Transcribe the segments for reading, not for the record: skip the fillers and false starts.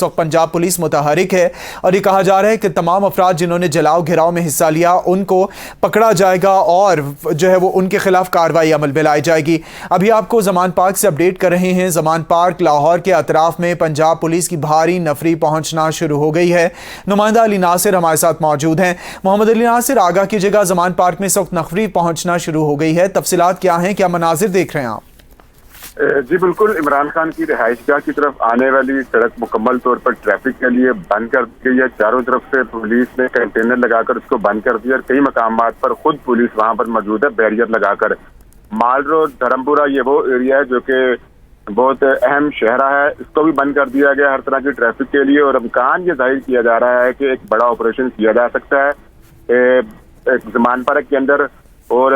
वक्त पंजाब पुलिस मुतहरिक है और ये कहा जा रहा है कि तमाम अफराद जिन्होंने जलाओ घेराव में हिस्सा लिया उनको पकड़ा जाएगा और जो है वो उनके खिलाफ कार्रवाई अमल में लाई जाएगी। अभी आपको ज़मान पार्क से अपडेट कर रहे हैं। ज़मान पार्क लाहौर के अतराफ में पंजाब पुलिस की भारी नफरी पहुंचना शुरू हो गई है। नुमाइंदा अली नासिर हमारे साथ मौजूद हैं। मोहम्मद अली नासिर, आगाह कीजिएगा, ज़मान पार्क में इस वक्त नफरी पहुंचना शुरू हो गई है, तफसीलात क्या हैं, क्या मनाजिर देख रहे हैं आप? जी बिल्कुल, इमरान खान की रिहाइशगाह की तरफ आने वाली सड़क मुकम्मल तौर पर ट्रैफिक के लिए बंद कर दी गई है। चारों तरफ से पुलिस ने कंटेनर लगाकर उसको बंद कर दिया और कई मकामात पर खुद पुलिस वहां पर मौजूद है बैरियर लगाकर। माल रोड धर्मपुरा ये वो एरिया है जो कि बहुत अहम शहरा है, इसको भी बंद कर दिया गया हर तरह की ट्रैफिक के लिए और इम्कान ये जाहिर किया जा रहा है कि एक बड़ा ऑपरेशन किया जा सकता है ज़मान पार्क के अंदर। और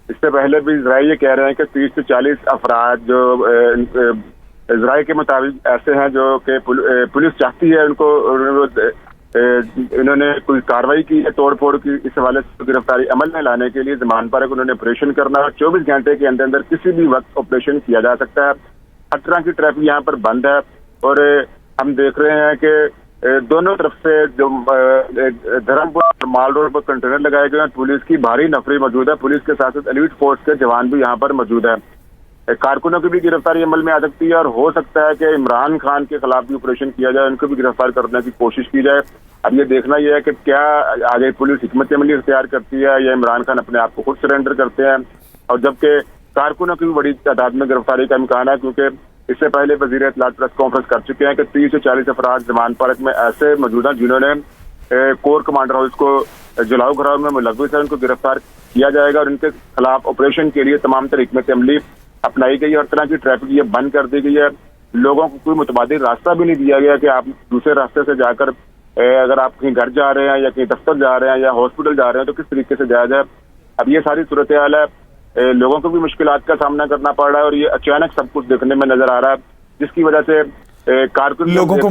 इससे पहले भी इजराइल ये कह रहे हैं कि 30 से 40 अफराद जो इजराइल के मुताबिक ऐसे हैं जो कि पुलिस चाहती है उनको इन्होंने कोई कार्रवाई की है तोड़ फोड़ की, इस हवाले से गिरफ्तारी अमल में लाने के लिए ज़मान पार्क उन्होंने ऑपरेशन करना है। 24 घंटे के अंदर अंदर किसी भी वक्त ऑपरेशन किया जा सकता है। हर तरह की ट्रैफिक यहाँ पर बंद है और हम देख रहे हैं कि दोनों तरफ से जो धर्मपुर और माल रोड पर कंटेनर लगाए गए हैं, पुलिस की भारी नफरी मौजूद है। पुलिस के साथ साथ एलीट फोर्स के जवान भी यहाँ पर मौजूद है। कारकुनों की भी गिरफ्तारी अमल में आ सकती है और हो सकता है कि इमरान खान के खिलाफ भी ऑपरेशन किया जाए, उनको भी गिरफ्तार करने की कोशिश की जाए। अब ये देखना यह है कि क्या आगे पुलिस हिकमत अमली इख्तियार करती है या इमरान खान अपने आप को खुद सरेंडर करते हैं। और जबकि कारकुनों की भी बड़ी तादाद में गिरफ्तारी का इम्कान है, क्योंकि इससे पहले वजीर इत्तलात प्रेस कॉन्फ्रेंस कर चुके हैं कि 30 से 40 अफराद ज़मान पार्क में ऐसे मौजूद हैं जिन्होंने कोर कमांडर हाउस को जलाओ घराव में मुलव्विस है, उनको गिरफ्तार किया जाएगा और उनके खिलाफ ऑपरेशन के लिए तमाम तरह हिकमत अमली अपनाई गई है। हर तरह की ट्रैफिक ये बंद कर दी गई है। लोगों को कोई मुतबादिल रास्ता भी नहीं दिया गया कि आप दूसरे रास्ते से जाकर अगर आप कहीं घर जा रहे हैं या कहीं दफ्तर जा रहे हैं या हॉस्पिटल जा रहे हैं तो किस तरीके से जाया जाए। अब ये सारी सूरत हाल है, लोगों को भी मुश्किलात का सामना करना पड़ रहा है और ये अचानक सब कुछ देखने में नजर आ रहा है, जिसकी वजह से कारकुन लोगों को